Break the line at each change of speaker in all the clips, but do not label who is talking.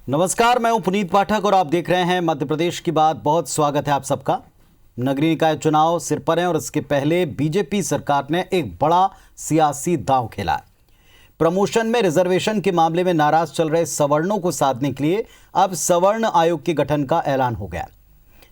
नमस्कार, मैं हूं पुनीत पाठक और आप देख रहे हैं मध्य प्रदेश की बात। बहुत स्वागत है आप सबका। नगरीय निकाय चुनाव सिर पर हैं और इसके पहले बीजेपी सरकार ने एक बड़ा सियासी दांव खेला है। प्रमोशन में रिजर्वेशन के मामले में नाराज चल रहे सवर्णों को साधने के लिए अब सवर्ण आयोग के गठन का ऐलान हो गया।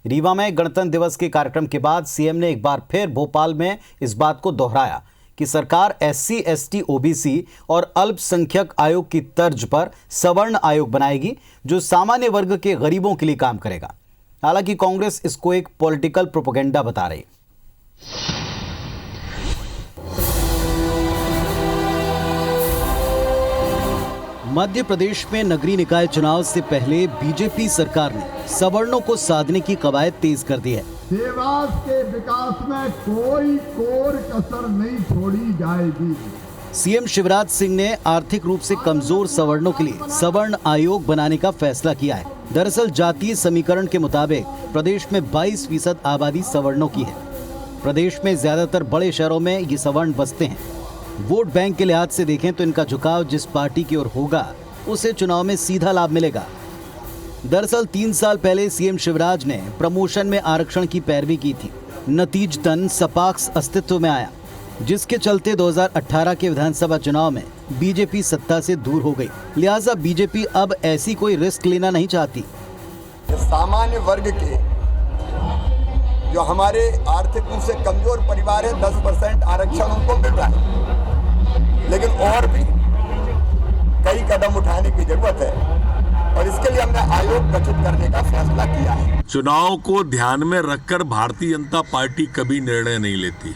रीवा में गणतंत्र दिवस के कार्यक्रम के बाद सीएम ने एक बार फिर भोपाल में इस बात को दोहराया कि सरकार SC, ST, OBC और अल्पसंख्यक आयोग की तर्ज पर सवर्ण आयोग बनाएगी जो सामान्य वर्ग के गरीबों के लिए काम करेगा। हालांकि कांग्रेस इसको एक पॉलिटिकल प्रोपेगेंडा बता रही। मध्य प्रदेश में नगरीय निकाय चुनाव से पहले बीजेपी सरकार ने सवर्णों को साधने की कवायद तेज कर दी है।
देवास के विकास में कोई कोर कसर नहीं छोड़ी जाएगी।
सीएम शिवराज सिंह ने आर्थिक रूप से कमजोर सवर्णों के लिए सवर्ण आयोग बनाने का फैसला किया है। दरअसल जातीय समीकरण के मुताबिक प्रदेश में 22% आबादी सवर्णों की है। प्रदेश में ज्यादातर बड़े शहरों में ये सवर्ण बसते हैं। वोट बैंक के लिहाज से देखें तो इनका झुकाव जिस पार्टी की ओर होगा उसे चुनाव में सीधा लाभ मिलेगा। दरअसल 3 साल पहले सीएम शिवराज ने प्रमोशन में आरक्षण की पैरवी की थी। नतीजतन सपाक्स अस्तित्व में आया, जिसके चलते 2018 के विधानसभा चुनाव में बीजेपी सत्ता से दूर हो गई। लिहाजा बीजेपी अब ऐसी कोई रिस्क लेना नहीं चाहती।
सामान्य वर्ग के जो हमारे आर्थिक रूप से कमजोर परिवार है 10% आरक्षण उनको मिल रहा है, लेकिन और भी कई कदम उठाने की जरूरत है और इसके लिए हमने आयोग गठित करने का फैसला किया है।
चुनाव को ध्यान में रखकर भारतीय जनता पार्टी कभी निर्णय नहीं लेती।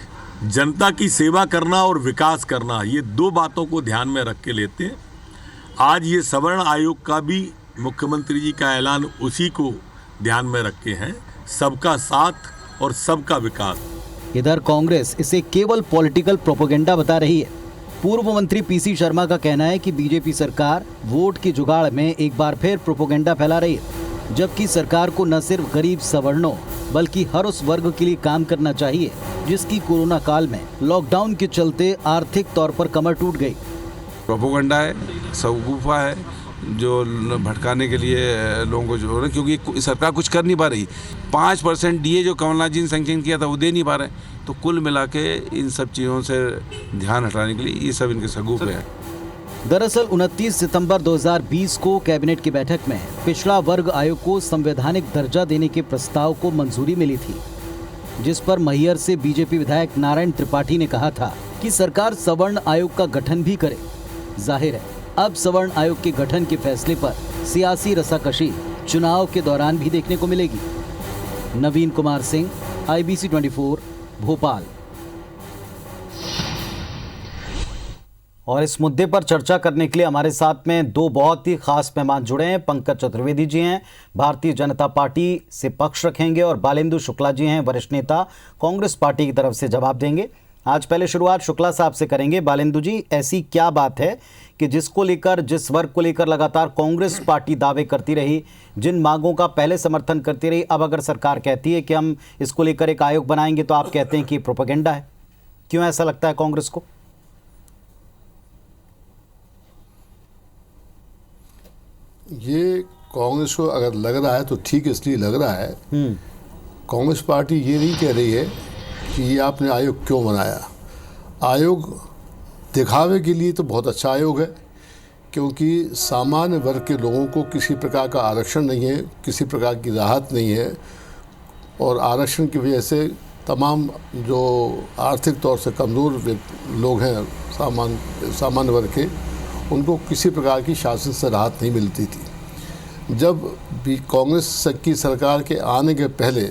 जनता की सेवा करना और विकास करना, ये 2 बातों को ध्यान में रख के लेते हैं। आज ये सवर्ण आयोग का भी मुख्यमंत्री जी का ऐलान उसी को ध्यान में रख के हैं, सबका साथ और सबका विकास।
इधर कांग्रेस इसे केवल पॉलिटिकल प्रोपेगेंडा बता रही है। पूर्व मंत्री PC शर्मा का कहना है कि बीजेपी सरकार वोट की जुगाड़ में एक बार फिर प्रोपेगेंडा फैला रही है, जबकि सरकार को न सिर्फ गरीब सवर्णों बल्कि हर उस वर्ग के लिए काम करना चाहिए जिसकी कोरोना काल में लॉकडाउन के चलते आर्थिक तौर पर कमर टूट गई।
प्रोपेगेंडा है, सगुफा है, जो भटकाने के लिए लोगों को जो, क्योंकि सरकार कुछ कर नहीं पा रही। 5% DA जो कमलनाथ जी ने सैंक्शन किया था वो दे नहीं पा रहे, तो कुल मिला के इन सब चीज़ों से ध्यान हटाने के लिए ये सब इनके सगुफे हैं।
दरअसल 29 सितंबर 2020 को कैबिनेट की बैठक में पिछड़ा वर्ग आयोग को संवैधानिक दर्जा देने के प्रस्ताव को मंजूरी मिली थी, जिस पर मैहर से बीजेपी विधायक नारायण त्रिपाठी ने कहा था कि सरकार सवर्ण आयोग का गठन भी करे। जाहिर है अब सवर्ण आयोग के गठन के फैसले पर सियासी रसाकशी चुनाव के दौरान भी देखने को मिलेगी। नवीन कुमार सिंह, IBC 24, भोपाल। और इस मुद्दे पर चर्चा करने के लिए हमारे साथ में 2 बहुत ही खास मेहमान जुड़े हैं। पंकज चतुर्वेदी जी हैं, भारतीय जनता पार्टी से पक्ष रखेंगे, और बालेंदु शुक्ला जी हैं, वरिष्ठ नेता, कांग्रेस पार्टी की तरफ से जवाब देंगे। आज पहले शुरुआत शुक्ला साहब से करेंगे। बालेंदु जी, ऐसी क्या बात है कि जिस वर्ग को लेकर लगातार कांग्रेस पार्टी दावे करती रही, जिन मांगों का पहले समर्थन करती रही, अब अगर सरकार कहती है कि हम इसको लेकर एक आयोग बनाएंगे तो आप कहते हैं कि प्रोपेगेंडा है? क्यों ऐसा लगता है कांग्रेस को?
ये कांग्रेस को अगर लग रहा है तो ठीक इसलिए लग रहा है। कांग्रेस पार्टी ये नहीं कह रही है कि ये आपने आयोग क्यों बनाया। आयोग दिखावे के लिए तो बहुत अच्छा आयोग है, क्योंकि सामान्य वर्ग के लोगों को किसी प्रकार का आरक्षण नहीं है, किसी प्रकार की राहत नहीं है, और आरक्षण की वजह से तमाम जो आर्थिक तौर से कमज़ोर लोग हैं सामान्य वर्ग के, उनको किसी प्रकार की शासन से राहत नहीं मिलती थी। जब भी कांग्रेस की सरकार के आने के पहले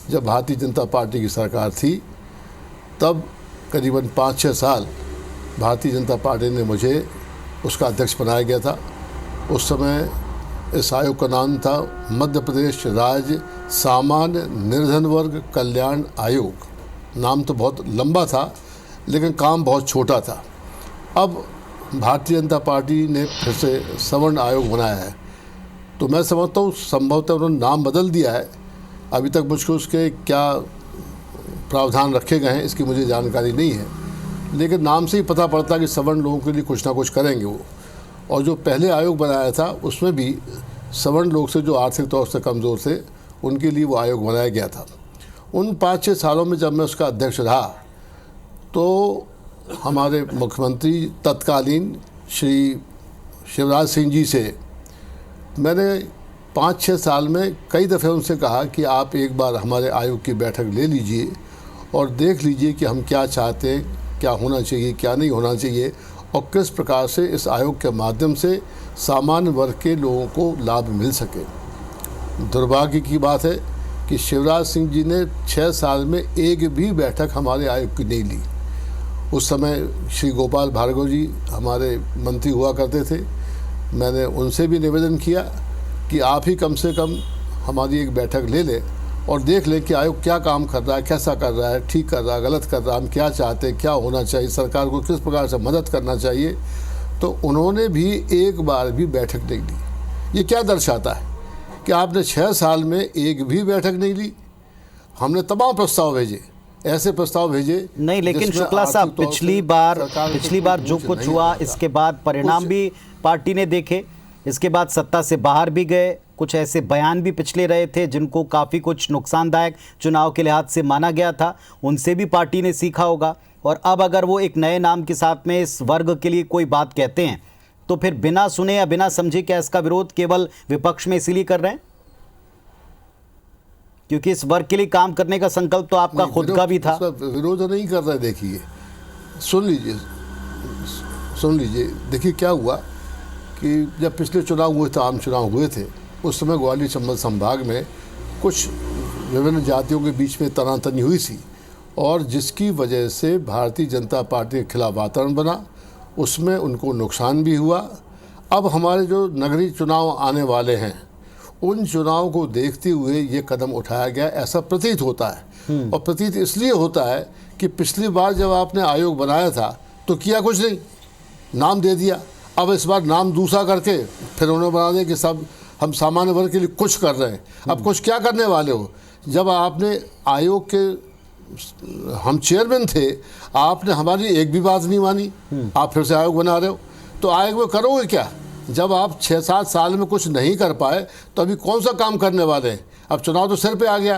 जब भारतीय जनता पार्टी की सरकार थी, तब करीबन 5-6 साल भारतीय जनता पार्टी ने मुझे उसका अध्यक्ष बनाया गया था। उस समय इस आयोग का नाम था मध्य प्रदेश राज्य सामान्य निर्धन वर्ग कल्याण आयोग। नाम तो बहुत लंबा था, लेकिन काम बहुत छोटा था। अब भारतीय जनता पार्टी ने फिर से सवर्ण आयोग बनाया है, तो मैं समझता हूँ संभवतः उन्होंने नाम बदल दिया है। अभी तक मुझको उसके क्या प्रावधान रखे गए हैं इसकी मुझे जानकारी नहीं है, लेकिन नाम से ही पता पड़ता है कि सवर्ण लोगों के लिए कुछ ना कुछ करेंगे वो। और जो पहले आयोग बनाया था उसमें भी सवर्ण लोग से जो आर्थिक तौर से कमज़ोर थे उनके लिए वो आयोग बनाया गया था। उन 5-6 सालों में जब मैं उसका अध्यक्ष रहा तो हमारे मुख्यमंत्री तत्कालीन श्री शिवराज सिंह जी से मैंने 5-6 साल में कई दफ़े उनसे कहा कि आप एक बार हमारे आयोग की बैठक ले लीजिए और देख लीजिए कि हम क्या चाहते हैं, क्या होना चाहिए, क्या नहीं होना चाहिए और किस प्रकार से इस आयोग के माध्यम से सामान्य वर्ग के लोगों को लाभ मिल सके। दुर्भाग्य की बात है कि शिवराज सिंह जी ने 6 साल में एक भी बैठक हमारे आयोग की नहीं ली। उस समय श्री गोपाल भार्गव जी हमारे मंत्री हुआ करते थे। मैंने उनसे भी निवेदन किया कि आप ही कम से कम हमारी एक बैठक ले लें और देख लें कि आयोग क्या काम कर रहा है, कैसा कर रहा है, ठीक कर रहा है, गलत कर रहा है, हम क्या चाहते हैं, क्या होना चाहिए, सरकार को किस प्रकार से मदद करना चाहिए। तो उन्होंने भी एक बार भी बैठक नहीं ली। ये क्या दर्शाता है कि आपने 6 साल में एक भी बैठक नहीं ली। हमने तमाम प्रस्ताव भेजे, ऐसे प्रस्ताव भेजे
नहीं, लेकिन शुक्ला साहब पिछली बार जो कुछ हुआ इसके बाद परिणाम भी पार्टी ने देखे, इसके बाद सत्ता से बाहर भी गए, कुछ ऐसे बयान भी पिछले रहे थे जिनको काफ़ी कुछ नुकसानदायक चुनाव के लिहाज से माना गया था, उनसे भी पार्टी ने सीखा होगा। और अब अगर वो एक नए नाम के साथ में इस वर्ग के लिए कोई बात कहते हैं तो फिर बिना सुने या बिना समझे क्या इसका विरोध केवल विपक्ष में इसीलिए कर रहे हैं क्योंकि इस वर्ग के लिए काम करने का संकल्प तो आपका खुद का भी था?
विरोध नहीं कर रहे। देखिए, सुन लीजिए, देखिए क्या हुआ कि जब पिछले चुनाव हुए थे, आम चुनाव हुए थे, उस समय ग्वालियर चंबल संभाग में कुछ विभिन्न जातियों के बीच में तनातनी हुई थी और जिसकी वजह से भारतीय जनता पार्टी के खिलाफ वातावरण बना, उसमें उनको नुकसान भी हुआ। अब हमारे जो नगरीय चुनाव आने वाले हैं उन चुनाव को देखते हुए ये कदम उठाया गया, ऐसा प्रतीत होता है। और प्रतीत इसलिए होता है कि पिछली बार जब आपने आयोग बनाया था तो किया कुछ नहीं, नाम दे दिया। अब इस बार नाम दूसरा करके फिर उन्होंने बना दिया कि सब हम सामान्य वर्ग के लिए कुछ कर रहे हैं। अब कुछ क्या करने वाले हो? जब आपने आयोग के हम चेयरमैन थे, आपने हमारी एक भी बात नहीं मानी, आप फिर से आयोग बना रहे हो। तो आयोग में करोगे क्या? जब आप 6-7 साल में कुछ नहीं कर पाए तो अभी कौन सा काम करने वाले हैं? अब चुनाव तो सिर पे आ गया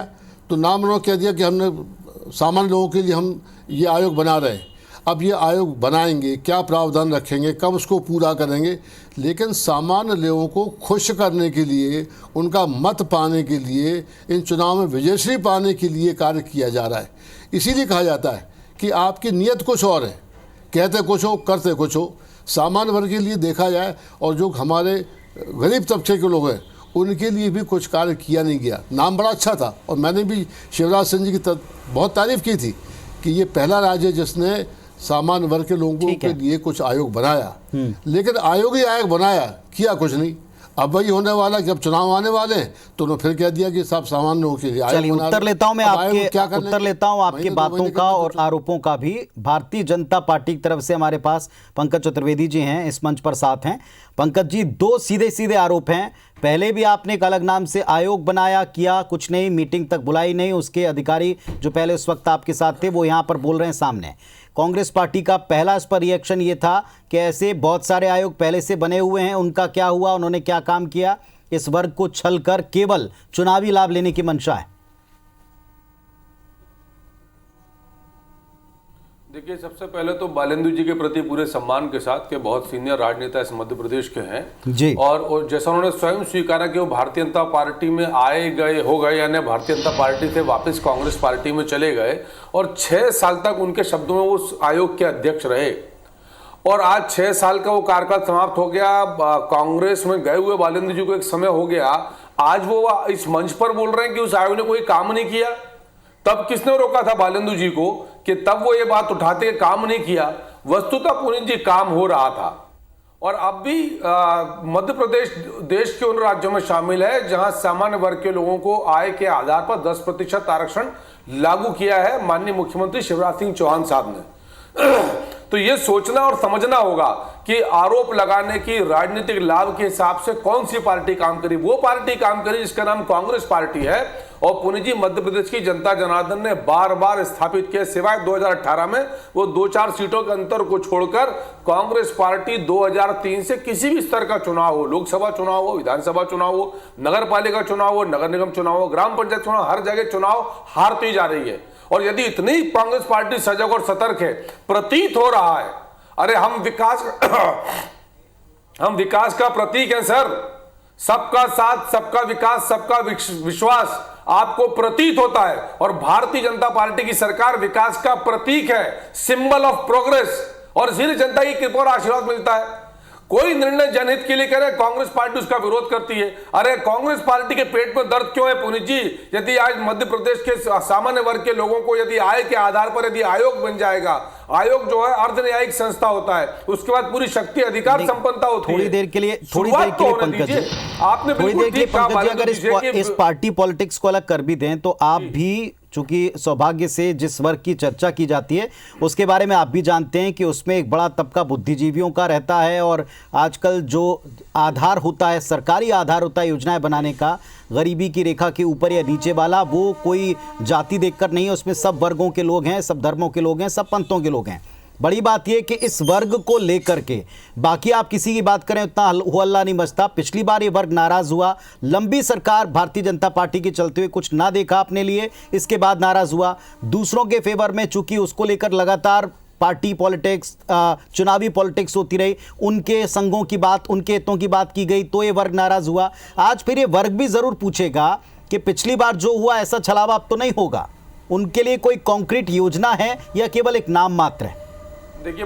तो नाम उन्होंने कह दिया कि हमने सामान्य लोगों के लिए हम ये आयोग बना रहे हैं। अब ये आयोग बनाएंगे, क्या प्रावधान रखेंगे, कब उसको पूरा करेंगे, लेकिन सामान्य लोगों को खुश करने के लिए, उनका मत पाने के लिए, इन चुनाव में विजयश्री पाने के लिए कार्य किया जा रहा है। इसीलिए कहा जाता है कि आपकी नीयत कुछ और है, कहते कुछ हो, करते कुछ हो। सामान्य वर्ग के लिए देखा जाए और जो हमारे गरीब तबके के लोग हैं उनके लिए भी कुछ कार्य किया नहीं गया। नाम बड़ा अच्छा था और मैंने भी शिवराज सिंह जी की बहुत तारीफ की थी कि ये पहला राज्य है जिसने सामान्य वर्ग के लोगों के लिए कुछ आयोग बनाया, लेकिन आयोग ही आयोग बनाया, किया कुछ नहीं। अब वही होने वाला कि अब चुनाव आने वाले हैं तो उन्होंने फिर कह दिया कि सब सामान्य लोगों के लिए आयोग बना।
उत्तर लेता हूं मैं आपके बातों का और आरोपों का भी। भारतीय जनता पार्टी की तरफ से हमारे पास पंकज चतुर्वेदी जी हैं, इस मंच पर साथ हैं। पंकज जी, 2 सीधे सीधे आरोप हैं। पहले भी आपने एक अलग नाम से आयोग बनाया, किया कुछ नहीं, मीटिंग तक बुलाई नहीं, उसके अधिकारी जो पहले उस वक्त आपके साथ थे वो यहाँ पर बोल रहे हैं सामने। कांग्रेस पार्टी का पहला इस पर रिएक्शन ये था कि ऐसे बहुत सारे आयोग पहले से बने हुए हैं, उनका क्या हुआ, उन्होंने क्या काम किया, इस वर्ग को छल कर केवल चुनावी लाभ लेने की मंशा है।
देखिए, सबसे पहले तो बालेंदु जी के प्रति पूरे सम्मान के साथ कि बहुत सीनियर राजनेता इस मध्य प्रदेश के हैं जी, और जैसा उन्होंने स्वयं स्वीकारा कि वो भारतीय जनता पार्टी में आए गए हो गए, यानी भारतीय जनता पार्टी से वापस कांग्रेस पार्टी में चले गए और 6 साल तक उनके शब्दों में वो आयोग के अध्यक्ष रहे और आज 6 साल का वो कार्यकाल समाप्त हो गया। कांग्रेस में गए हुए बालेंदु जी को एक समय हो गया, आज वो इस मंच पर बोल रहे हैं कि उस आयोग ने कोई काम नहीं किया। तब किसने रोका था बालेंदु जी को कि तब वो ये बात उठाते काम नहीं किया? वस्तुतः पुनीत जी काम हो रहा था और अब भी मध्य प्रदेश देश के उन राज्यों में शामिल है जहां सामान्य वर्ग के लोगों को आय के आधार पर 10% आरक्षण लागू किया है माननीय मुख्यमंत्री शिवराज सिंह चौहान साहब ने। तो ये सोचना और समझना होगा कि आरोप लगाने की राजनीतिक लाभ के हिसाब से कौन सी पार्टी काम करी। वो पार्टी काम करी जिसका नाम कांग्रेस पार्टी है। और पुनीत जी, मध्य प्रदेश की जनता जनार्दन ने बार बार स्थापित किया, सिवाय 2018 में वो 2-4 सीटों के अंतर को छोड़कर कांग्रेस पार्टी 2003 से किसी भी स्तर का चुनाव हो, लोकसभा चुनाव हो, विधानसभा चुनाव हो, नगर पालिका चुनाव हो, नगर निगम चुनाव हो, ग्राम पंचायत चुनाव, हर जगह चुनाव हारती जा रही है। और यदि इतनी कांग्रेस पार्टी सजग और सतर्क है, प्रतीत हो रहा है, अरे हम विकास का प्रतीक हैं सर, सबका साथ, सबका विकास, सबका विश्वास आपको प्रतीत होता है। और भारतीय जनता पार्टी की सरकार विकास का प्रतीक है, सिंबल ऑफ प्रोग्रेस, और इसीलिए जनता की कृपा और आशीर्वाद मिलता है। कोई निर्णय जनहित के लिए करे, कांग्रेस पार्टी उसका विरोध करती है। अरे कांग्रेस पार्टी के पेट में दर्द क्यों है पुनीत जी? यदि आज मध्य प्रदेश के सामान्य वर्ग के लोगों को यदि आय के आधार पर यदि आयोग बन जाएगा, आयोग जो है अर्ध न्यायिक संस्था होता है, उसके बाद पूरी शक्ति अधिकार संपन्नता होती है।
थोड़ी देर के लिए पंकज जी,
आपने
थोड़ी देर के लिए पंकज जी, अगर इस पार्टी पॉलिटिक्स को अलग कर भी दें तो आप भी, चूंकि सौभाग्य से जिस वर्ग की चर्चा की जाती है उसके बारे में आप भी जानते हैं कि उसमें एक बड़ा तबका बुद्धिजीवियों का रहता है, और आजकल जो आधार होता है, सरकारी आधार होता है योजनाएं बनाने का, गरीबी की रेखा के ऊपर या नीचे वाला, वो कोई जाति देखकर नहीं है, उसमें सब वर्गों के लोग हैं, सब धर्मों के लोग हैं, सब पंथों के लोग हैं। बड़ी बात यह कि इस वर्ग को लेकर के बाकी आप किसी की बात करें उतना हल्ला नहीं मचता। पिछली बार ये वर्ग नाराज हुआ, लंबी सरकार भारतीय जनता पार्टी के चलते हुए कुछ ना देखा अपने लिए, इसके बाद नाराज हुआ। दूसरों के फेवर में चूंकि उसको लेकर लगातार पार्टी पॉलिटिक्स, चुनावी पॉलिटिक्स होती रही, उनके संघों की बात, उनके हितों की बात की गई तो ये वर्ग नाराज हुआ। आज फिर ये वर्ग भी जरूर पूछेगा कि पिछली बार जो हुआ ऐसा छलावा अब तो नहीं होगा। उनके लिए कोई कॉन्क्रीट योजना है या केवल एक नाम मात्र है?
देखिए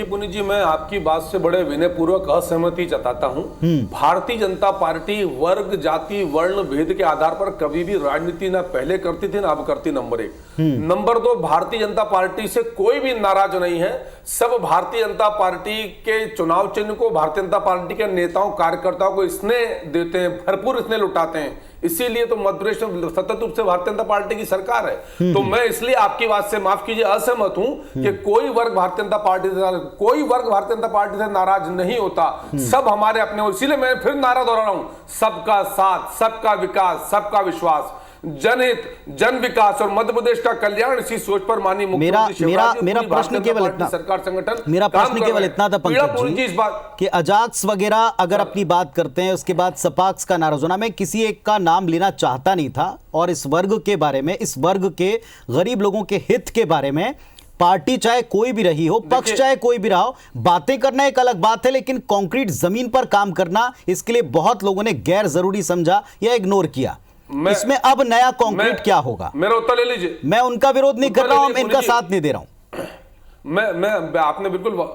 पुनीत जी, मैं आपकी बात से बड़े विनयपूर्वक असहमति जताता हूं। भारतीय जनता पार्टी वर्ग, जाति, वर्ण, भेद के आधार पर कभी भी राजनीति ना पहले करती थी ना अब करती, number 1। Number 2, Bharatiya Janata party से कोई भी नाराज नहीं है। सब भारतीय जनता पार्टी के चुनाव चिन्ह को भारतीय जनता पार्टी के नेताओं, कार्यकर्ताओं को स्नेह देते हैं, भरपूर स्नेह लुटाते हैं। इसीलिए तो मध्य प्रदेश में सतत रूप से भारतीय जनता पार्टी की सरकार है। तो मैं इसलिए आपकी बात से, माफ कीजिए, असहमत हूं कि कोई वर्ग भारतीय जनता पार्टी से नाराज नहीं होता। सब हमारे अपने, इसीलिए मैं फिर नारा दोहरा रहा हूं, सबका साथ, सबका विकास, सबका विश्वास, जनहित, जन विकास और मध्य प्रदेश का कल्याण, इसी सोच पर माननीय मुख्यमंत्री
मेरा प्रश्न केवल इतना,
सरकार संगठन,
मेरा प्रश्न केवल इतना था पंकज जी, इस बात कि अजाक्स वगैरह अगर अपनी बात करते हैं, उसके बाद सपाक्स का नाराज होना, मैं किसी एक का नाम लेना चाहता नहीं था, और इस वर्ग के बारे में, इस वर्ग के गरीब लोगों के हित के बारे में पार्टी चाहे कोई भी रही हो, पक्ष चाहे कोई भी रहा हो, बातें करना एक अलग बात है, लेकिन कॉन्क्रीट जमीन पर काम करना, इसके लिए बहुत लोगों ने गैर जरूरी समझा या इग्नोर किया। इसमें अब नया कॉन्क्रीट क्या होगा?
मेरा उत्तर ले लीजिए।
मैं उनका विरोध नहीं कर रहा हूं, मैं इनका साथ नहीं दे रहा हूं।
मैं आपने बिल्कुल,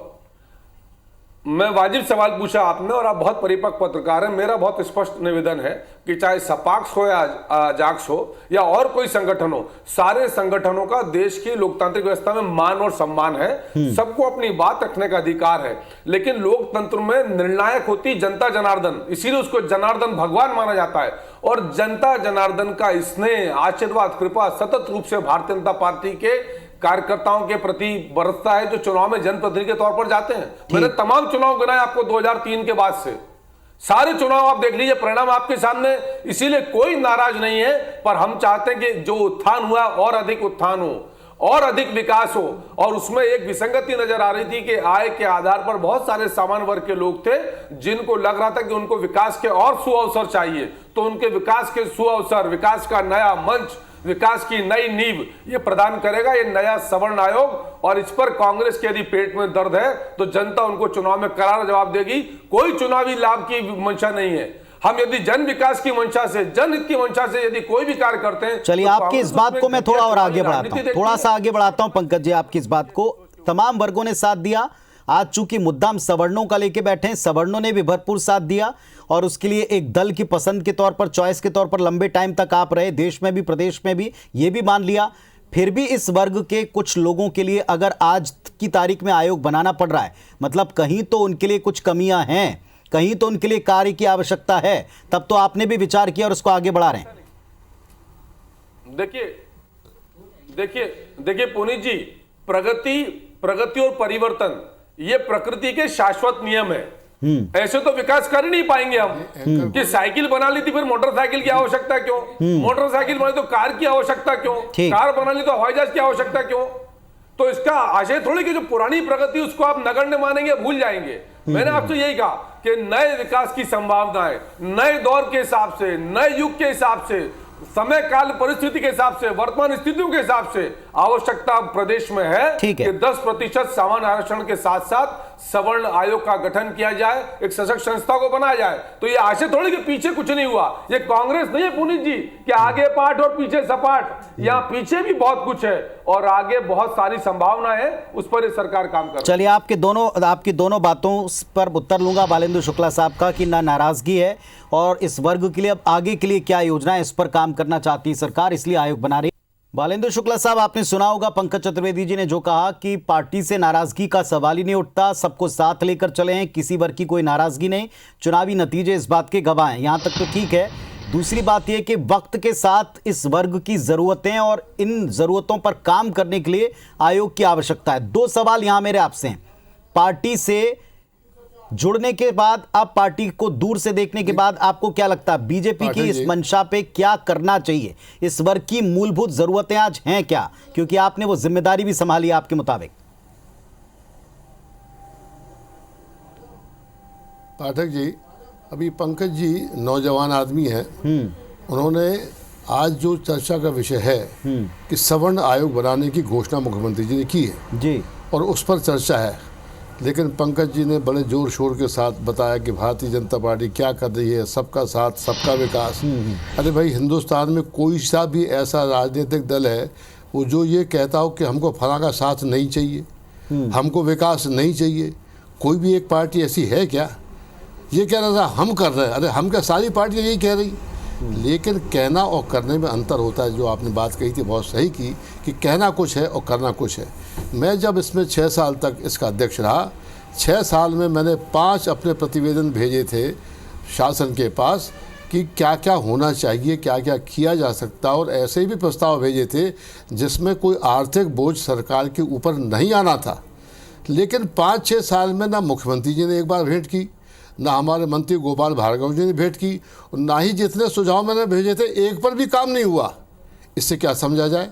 मैं वाजिब सवाल पूछा आपने, और आप बहुत परिपक्व पत्रकार हैं। मेरा बहुत स्पष्ट निवेदन है कि चाहे सपाक्स हो या अजाक्स हो या और कोई संगठन हो, सारे संगठनों का देश की लोकतांत्रिक व्यवस्था में मान और सम्मान है। सबको अपनी बात रखने का अधिकार है, लेकिन लोकतंत्र में निर्णायक होती जनता जनार्दन, इसीलिए उसको जनार्दन भगवान माना जाता है। और जनता जनार्दन का स्नेह, आशीर्वाद, कृपा सतत रूप से भारतीय जनता पार्टी के कार्यकर्ताओं के प्रति बरसता है, जो चुनाव में जनप्रतिनिधि के तौर पर जाते हैं। मैंने तमाम चुनाव गिनाए आपको 2003 के बाद से, सारे चुनाव आप देख लीजिए, परिणाम आपके सामने। इसीलिए कोई नाराज नहीं है, पर हम चाहते हैं कि जो उत्थान हुआ और अधिक उत्थान हो और अधिक विकास हो। और उसमें एक विसंगति नजर आ रही थी कि आय के आधार पर बहुत सारे सामान्य वर्ग के लोग थे जिनको लग रहा था कि उनको विकास के और सुअवसर चाहिए, तो उनके विकास के सुअवसर, विकास का नया मंच, विकास की नई नींव ये प्रदान करेगा ये नया सवर्ण आयोग। और इस पर कांग्रेस के यदि पेट में दर्द है तो जनता उनको चुनाव में करारा जवाब देगी। कोई चुनावी लाभ की मंशा नहीं है। हम यदि जन विकास की मंशा से, जनहित की मंशा से यदि कोई भी कार्य करते हैं,
चलिए आपकी इस बात को मैं थोड़ा और आगे बढ़ाता हूं, थोड़ा सा आगे बढ़ाता हूं पंकज जी। आपकी इस बात को तमाम वर्गों ने साथ दिया। आज चूंकि मुद्दा हम सवर्णों का लेके बैठे हैं, सवर्णों ने भी भरपूर साथ दिया, और उसके लिए एक दल की पसंद के तौर पर, चॉइस के तौर पर लंबे टाइम तक आप रहे, देश में भी प्रदेश में भी, ये भी मान लिया। फिर भी इस वर्ग के कुछ लोगों के लिए अगर आज की तारीख में आयोग बनाना पड़ रहा है, मतलब कहीं तो उनके लिए कुछ कमियां हैं, कहीं तो उनके लिए कार्य की आवश्यकता है, तब तो आपने भी विचार किया और उसको आगे बढ़ा रहे हैं। देखिए
देखिए पुनीत जी, प्रगति प्रगति और परिवर्तन ये प्रकृति के शाश्वत नियम है। ऐसे तो विकास कर ही नहीं पाएंगे हम कि साइकिल बना ली थी फिर मोटरसाइकिल की आवश्यकता क्यों, मोटरसाइकिल बनी तो कार की आवश्यकता क्यों, कार बना ली तो हवाई जहाज की आवश्यकता क्यों। तो इसका आशय थोड़ी कि जो पुरानी प्रगति उसको आप नगण्य मानेंगे, भूल जाएंगे। मैंने आपसे यही कहा कि नए विकास की संभावनाएं नए दौर के हिसाब से, नए युग के हिसाब से, समय काल परिस्थिति के हिसाब से, वर्तमान स्थितियों के हिसाब से आवश्यकता प्रदेश में है कि 10% सामान्य आरक्षण के साथ साथ सवर्ण आयोग का गठन किया जाए, एक सशक्त संस्था को बनाया जाए। तो ये आशय थोड़ी कि पीछे कुछ नहीं हुआ, ये कांग्रेस नहीं है पुनीत जी कि आगे पाठ और पीछे सपाट। यहाँ पीछे भी बहुत कुछ है और आगे बहुत सारी संभावना है, उस पर ये सरकार काम कर रही है।
चलिए आपकी दोनों बातों पर उत्तर लूंगा बालेंद्र शुक्ला साहब का कि ना नाराजगी है और इस वर्ग के लिए अब आगे के लिए क्या योजना है, इस पर काम करना चाहती है सरकार, इसलिए आयोग बना रही है। बालेंद्र शुक्ला साहब, आपने सुना होगा पंकज चतुर्वेदी जी ने जो कहा कि पार्टी से नाराजगी का सवाल ही नहीं उठता, सबको साथ लेकर चले हैं, किसी वर्ग की कोई नाराजगी नहीं, चुनावी नतीजे इस बात के गवाह हैं। यहां तक तो ठीक है। दूसरी बात यह कि वक्त के साथ इस वर्ग की जरूरतें और इन जरूरतों पर काम करने के लिए आयोग की आवश्यकता है। दो सवाल यहां मेरे आपसे हैं। पार्टी से जुड़ने के बाद, अब पार्टी को दूर से देखने के बाद आपको क्या लगता है बीजेपी की इस मंशा पे क्या करना चाहिए? इस वर्ग की मूलभूत जरूरतें आज हैं क्या? क्योंकि आपने वो जिम्मेदारी भी संभाली आपके मुताबिक।
पाठक जी, अभी पंकज जी नौजवान आदमी हैं, उन्होंने आज जो चर्चा का विषय है कि सवर्ण आयोग बनाने की घोषणा मुख्यमंत्री जी ने की है जी, और उस पर चर्चा है। लेकिन पंकज जी ने बड़े जोर शोर के साथ बताया कि भारतीय जनता पार्टी क्या कर रही है, सबका साथ सबका विकास। अरे भाई, हिंदुस्तान में कोई सा भी ऐसा राजनीतिक दल है वो जो ये कहता हो कि हमको फलां का साथ नहीं चाहिए, हमको विकास नहीं चाहिए? कोई भी एक पार्टी ऐसी है क्या? ये कह रहा था हम कर रहे हैं, अरे हम क्या, सारी पार्टियाँ यही कह रही। लेकिन कहना और करने में अंतर होता है। जो आपने बात कही थी बहुत सही की कि कहना कुछ है और करना कुछ है। मैं जब इसमें 6 साल तक इसका अध्यक्ष रहा, 6 साल में मैंने 5 अपने प्रतिवेदन भेजे थे शासन के पास कि क्या क्या होना चाहिए, क्या क्या किया जा सकता, और ऐसे भी प्रस्ताव भेजे थे जिसमें कोई आर्थिक बोझ सरकार के ऊपर नहीं आना था। लेकिन 5-6 साल में ना मुख्यमंत्री जी ने एक बार भेंट की, ना हमारे मंत्री गोपाल भार्गव जी ने भेंट की, और ना ही जितने सुझाव मैंने भेजे थे एक पर भी काम नहीं हुआ। इससे क्या समझा जाए?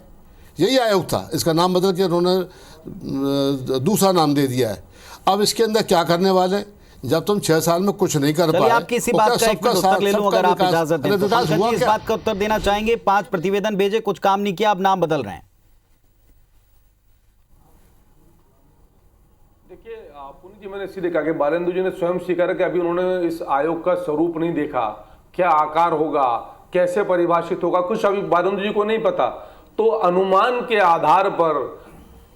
यही आयोग था, इसका नाम बदल के उन्होंने दूसरा नाम दे दिया है। अब इसके अंदर क्या करने वाले? जब तुम 6 साल में कुछ नहीं कर पाए,
आपकी इसी बात का एक उत्तर ले लूं अगर आप इजाजत दें तो। पंकज जी इस बात का उत्तर देना चाहेंगे, 5 प्रतिवेदन भेजे, कुछ काम नहीं किया, अब नाम बदल रहे हैं।
देखिए पुनीत जी, मैंने सीधे कहा कि बालेंद्र जी ने स्वयं स्वीकारा कि अभी उन्होंने इस आयोग का स्वरूप नहीं देखा, क्या आकार होगा, कैसे परिभाषित होगा, कुछ अभी बालेंद्र जी को नहीं पता। तो अनुमान के आधार पर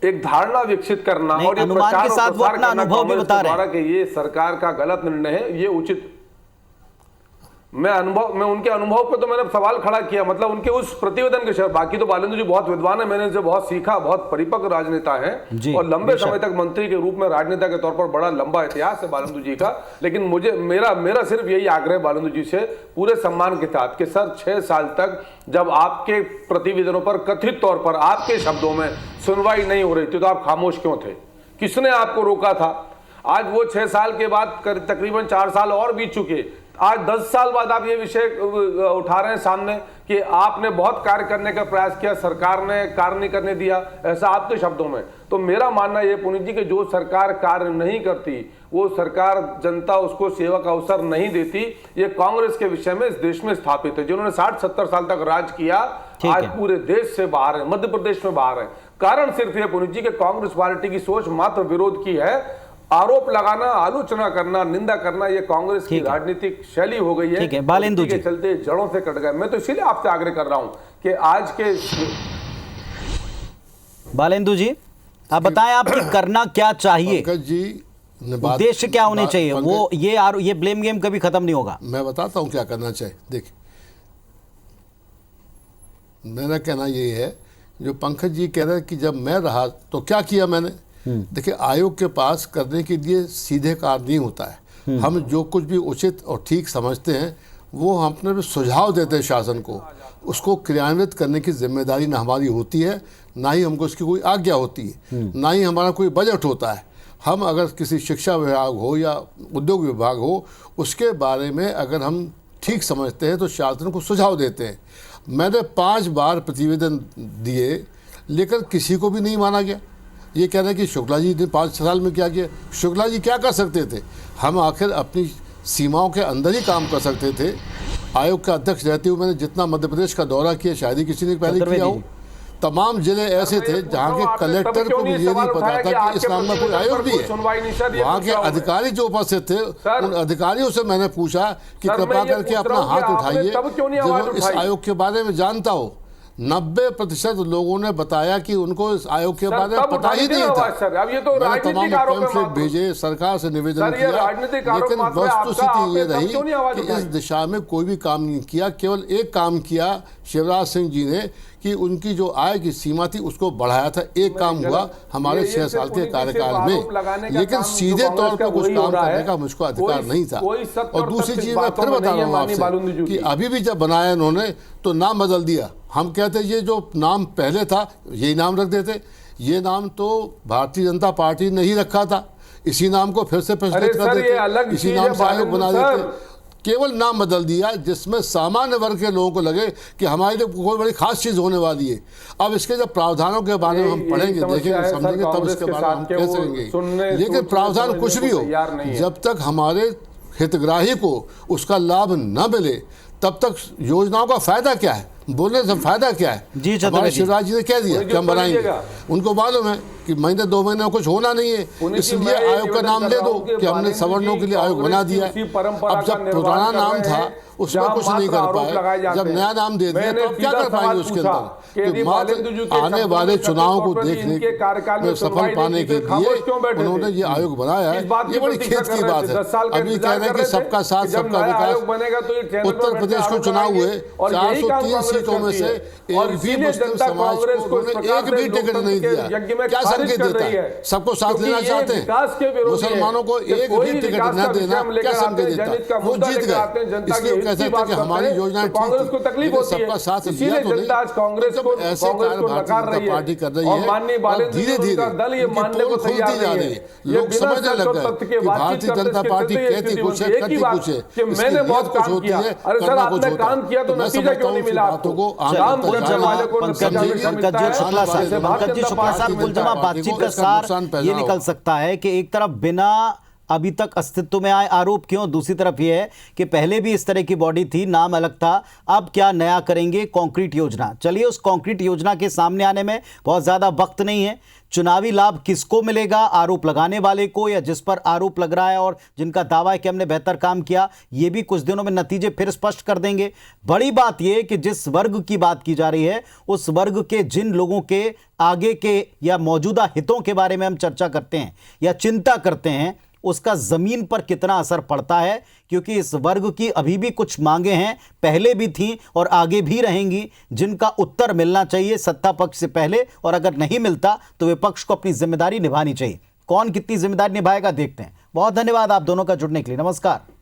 एक धारणा विकसित करना और ये प्रचार और प्रसार करना कांग्रेस के द्वारा कि ये सरकार का गलत निर्णय है, ये उचित। मैं उनके अनुभव पे तो मैंने सवाल खड़ा किया, मतलब उनके उस प्रतिवेदन के शर्त। बाकी तो बालेंद्र जी बहुत विद्वान है, मैंने इनसे बहुत सीखा, बहुत परिपक्व राजनेता हैं और लंबे समय तक मंत्री के रूप में राजनेता के तौर पर बड़ा लंबा इतिहास है बालेंद्र जी का। लेकिन मुझे मेरा सिर्फ यही आग्रह बालेंद्र जी से पूरे सम्मान के साथ कि सर 6 साल तक जब आपके प्रतिवेदनों पर कथित तौर पर आपके शब्दों में सुनवाई नहीं हो रही थी तो आप खामोश क्यों थे? किसने आपको रोका था? आज वो 6 साल के बाद तकरीबन 4 साल और बीत चुके, आज 10 साल बाद आप ये विषय उठा रहे हैं सामने कि आपने बहुत कार्य करने का प्रयास किया, सरकार ने कार्य नहीं करने दिया, ऐसा आपके शब्दों में। तो मेरा मानना ये पुनीत जी कि जो सरकार कार्य नहीं करती, वो सरकार, जनता उसको सेवा का अवसर नहीं देती। ये कांग्रेस के विषय में इस देश में स्थापित है। जिन्होंने 60-70 साल तक राज किया, आज पूरे देश से बाहर है, मध्य प्रदेश में बाहर है। कारण सिर्फ ये पुनीत जी कि कांग्रेस पार्टी की सोच मात्र विरोध की है। आरोप लगाना, आलोचना करना, निंदा करना, ये कांग्रेस की राजनीतिक शैली हो गई है।
बालेंद्र जी
के चलते जड़ों से कट गए। मैं तो इसीलिए आपसे आग्रह कर रहा हूं कि आज के
बालेंद्र जी आप बताएं, आपकी करना क्या चाहिए?
पंकज जी,
उद्देश्य क्या होने चाहिए? वो ये ब्लेम गेम कभी खत्म नहीं होगा।
मैं बताता हूं क्या करना चाहिए। देखिए, मेरा कहना यही है, जो पंकज जी कह रहे हैं कि जब मैं रहा तो क्या किया मैंने। देखिए, आयोग के पास करने के लिए सीधे कार्य नहीं होता है। हम जो कुछ भी उचित और ठीक समझते हैं वो हम अपने सुझाव देते हैं शासन को, उसको क्रियान्वित करने की जिम्मेदारी न हमारी होती है ना ही हमको इसकी कोई आज्ञा होती है, ना ही हमारा कोई बजट होता है। हम अगर किसी शिक्षा विभाग हो या उद्योग विभाग हो, उसके बारे में अगर हम ठीक समझते हैं तो शासन को सुझाव देते हैं। मैंने 5 बार प्रतिवेदन दिए, लेकिन किसी को भी नहीं माना गया। ये कह रहे हैं कि शुक्ला जी ने 5 साल में क्या किया। शुक्ला जी क्या कर सकते थे? हम आखिर अपनी सीमाओं के अंदर ही काम कर सकते थे। आयोग का अध्यक्ष रहते हुए मैंने जितना मध्य प्रदेश का दौरा किया, शायद ही किसी ने पहले किया हो। तमाम जिले ऐसे थे जहाँ के कलेक्टर को भी ये नहीं पता था कि इस नाम में कोई आयोग भी है। वहाँ के अधिकारी जो उपस्थित थे, उन अधिकारियों से मैंने पूछा कि कृपा करके अपना हाथ उठाइए जो इस आयोग के बारे में जानता हो। 90% लोगों ने बताया कि उनको इस आयोग के बारे में पता ही नहीं था। मैंने तमाम पैम्फलेट भेजे, सरकार से निवेदन किया, लेकिन वस्तुस्थिति ये रही कि इस दिशा में कोई भी काम नहीं किया। केवल एक काम किया शिवराज सिंह जी ने कि उनकी जो आय की सीमा थी उसको बढ़ाया था। एक काम हुआ हमारे 6 साल के कार्यकाल में, लेकिन सीधे तौर पर कुछ काम करने का मुझको अधिकार नहीं था। और दूसरी चीज मैं फिर बता रहा हूँ आपसे कि अभी भी जब बनाया इन्होंने तो नाम बदल दिया। हम कहते ये जो नाम पहले था यही नाम रख देते। ये नाम तो भारतीय जनता पार्टी ने ही रखा था, इसी नाम को फिर से प्रचलित कर देते, इसी नाम से आयोग बना देते। केवल नाम बदल दिया जिसमें सामान्य वर्ग के लोगों को लगे कि हमारे लिए कोई बड़ी खास चीज होने वाली है। अब इसके जब प्रावधानों के बारे में हम पढ़ेंगे, देखेंगे, समझेंगे, तब इसके बारे में हम कह सकेंगे। लेकिन प्रावधान कुछ भी हो, जब तक हमारे हितग्राही को उसका लाभ न मिले तब तक योजनाओं का फायदा क्या है? बोलने से फायदा क्या है?
जी
हमारे शिवराज जी ने कह दिया कि हम बनाएंगे। उनको मालूम है कि महीने 2 महीने में कुछ होना नहीं है, इसलिए आयोग का नाम ले दो कि हमने सवर्णों के लिए आयोग बना दिया। अब जब पुराना नाम था उसमें कुछ नहीं कर पाए, जब नया नाम दे दिया तो अब क्या कर पाएंगे उसके अंदर? तो मात्र आने वाले चुनाव को देखने में सफल पाने के लिए उन्होंने ये आयोग बनाया है। ये बड़ी खेत की बात है। अभी कह रहे हैं कि सबका साथ सबका विकास। उत्तर प्रदेश को चुनाव हुए, 403 सीटों में से एक भी मुस्लिम समाज को उन्होंने एक भी टिकट नहीं दिया। क्या संकेत देता है? सबको साथ लेना चाहते हैं, मुसलमानों को एक भी टिकट न देना क्या संकेत देता? वो जीत गए, इसलिए कहते थे कि हमारी योजना ठीक थी, सबका साथ लिया तो नहीं। ऐसे कार्य भारतीय जनता पार्टी कर रही है और धीरे धीरे पोल खुलती जा रही है। लोग समझने लग गए कि भारतीय जनता पार्टी कहती कुछ है, करती कुछ है, इसकी नीयत कुछ होती है, करना कुछ होता है। तो मैं समझता हूँ बातों को
पंकज जी शुक्ला साहब, कुल जमा बातचीत का सार ये निकल सकता है कि एक तरफ बिना अभी तक अस्तित्व में आए आरोप क्यों, दूसरी तरफ यह है कि पहले भी इस तरह की बॉडी थी, नाम अलग था, अब क्या नया करेंगे? कॉन्क्रीट योजना। चलिए उस कॉन्क्रीट योजना के सामने आने में बहुत ज्यादा वक्त नहीं है। चुनावी लाभ किसको मिलेगा? आरोप लगाने वाले को या जिस पर आरोप लग रहा है और जिनका दावा है कि हमने बेहतर काम किया? ये भी कुछ दिनों में नतीजे फिर स्पष्ट कर देंगे। बड़ी बात यह कि जिस वर्ग की बात की जा रही है उस वर्ग के जिन लोगों के आगे के या मौजूदा हितों के बारे में हम चर्चा करते हैं या चिंता करते हैं, उसका जमीन पर कितना असर पड़ता है, क्योंकि इस वर्ग की अभी भी कुछ मांगे हैं, पहले भी थी और आगे भी रहेंगी, जिनका उत्तर मिलना चाहिए सत्ता पक्ष से पहले, और अगर नहीं मिलता तो विपक्ष को अपनी जिम्मेदारी निभानी चाहिए। कौन कितनी जिम्मेदारी निभाएगा देखते हैं। बहुत धन्यवाद आप दोनों का जुड़ने के लिए। नमस्कार।